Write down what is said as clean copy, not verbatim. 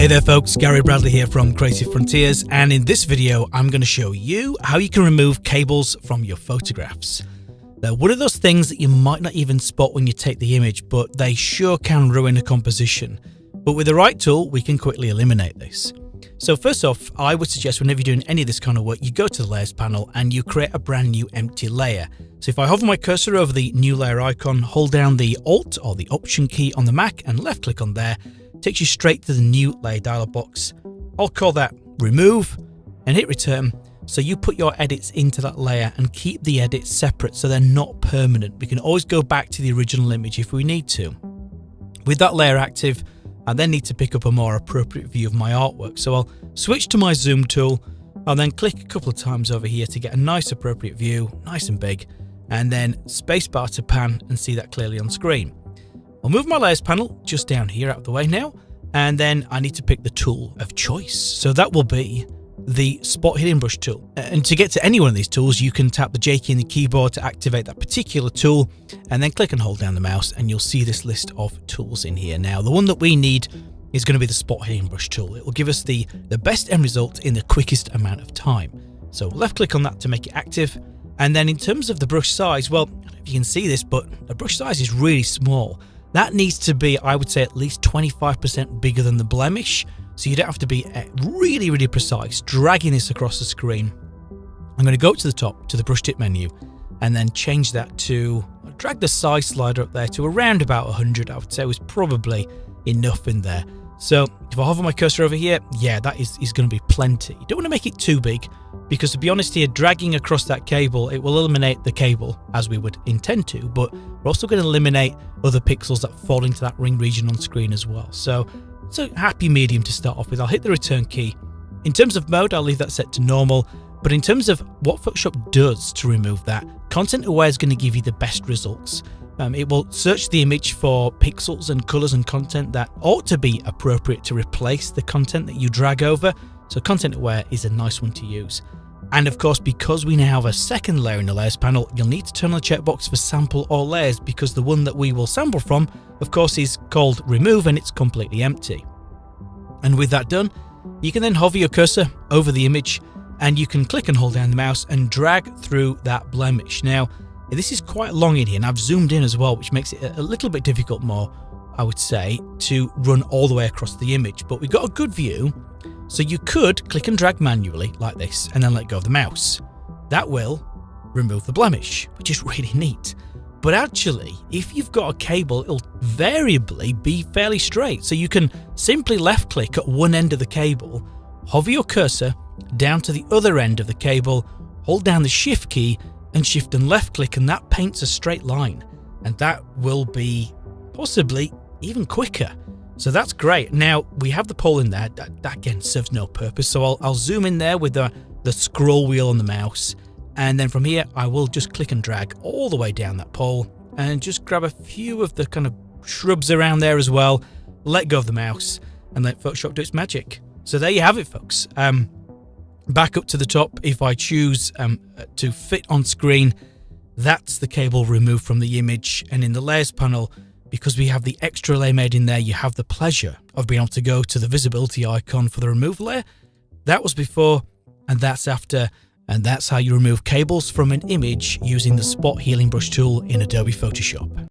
Hey there folks, Gary Bradley here from Creative Frontiers, and in this video I'm going to show you how you can remove cables from your photographs. They're one of those things that you might not even spot when you take the image, but they sure can ruin a composition. But with the right tool we can quickly eliminate this. So first off, I would suggest whenever you're doing any of this kind of work, you go to the layers panel and you create a brand new empty layer. So if I hover my cursor over the new layer icon, hold down the Alt or the Option key on the Mac and left click on there, takes you straight to the new layer dialog box. I'll call that remove and hit return. So you put your edits into that layer and keep the edits separate so they're not permanent. We can always go back to the original image if we need to. With that layer active, I then need to pick up a more appropriate view of my artwork. So I'll switch to my zoom tool. I'll then click a couple of times over here to get a nice appropriate view, nice and big, and then spacebar to pan and see that clearly on screen. I'll move my layers panel just down here out of the way now, and then I need to pick the tool of choice. So that will be the spot healing brush tool. And to get to any one of these tools, you can tap the J key in the keyboard to activate that particular tool, and then click and hold down the mouse and you'll see this list of tools in here. Now, the one that we need is going to be the spot healing brush tool. It will give us the best end result in the quickest amount of time. So left click on that to make it active. And then in terms of the brush size, well, I don't know if you can see this, but the brush size is really small. That needs to be, I would say, at least 25% bigger than the blemish. So you don't have to be really precise, dragging this across the screen. I'm going to go to the top, to the brush tip menu, and then change that to, drag the size slider up there to around about 100, I would say was probably enough in there. So if I hover my cursor over here, yeah, that is going to be plenty. You don't want to make it too big, because to be honest here, dragging across that cable, it will eliminate the cable as we would intend to, but we're also going to eliminate other pixels that fall into that ring region on screen as well. So it's a happy medium to start off with. I'll hit the return key. In terms of mode, I'll leave that set to normal, but in terms of what Photoshop does to remove that, Content Aware is going to give you the best results. It will search the image for pixels and colors and content that ought to be appropriate to replace the content that you drag over. So Content Aware is a nice one to use. And of course, because we now have a second layer in the layers panel, you'll need to turn on the checkbox for sample all layers, because the one that we will sample from, of course, is called remove and it's completely empty. And with that done, you can then hover your cursor over the image and you can click and hold down the mouse and drag through that blemish. Now, this is quite long in here and I've zoomed in as well, which makes it a little bit difficult more, I would say, to run all the way across the image, but we've got a good view. So you could click and drag manually like this and then let go of the mouse. That will remove the blemish, which is really neat. But actually, if you've got a cable, it'll variably be fairly straight. So you can simply left click at one end of the cable, hover your cursor down to the other end of the cable, hold down the shift key and shift and left click, and that paints a straight line. And that will be possibly even quicker. So that's great. Now we have the pole in there. That again serves no purpose. So I'll zoom in there with the scroll wheel on the mouse. And then from here, I will just click and drag all the way down that pole and just grab a few of the kind of shrubs around there as well. Let go of the mouse and let Photoshop do its magic. So there you have it, folks. Back up to the top, if I choose to fit on screen, that's the cable removed from the image. And in the layers panel, because we have the extra layer made in there, you have the pleasure of being able to go to the visibility icon for the remove layer. That was before and that's after, and that's how you remove cables from an image using the spot healing brush tool in Adobe Photoshop.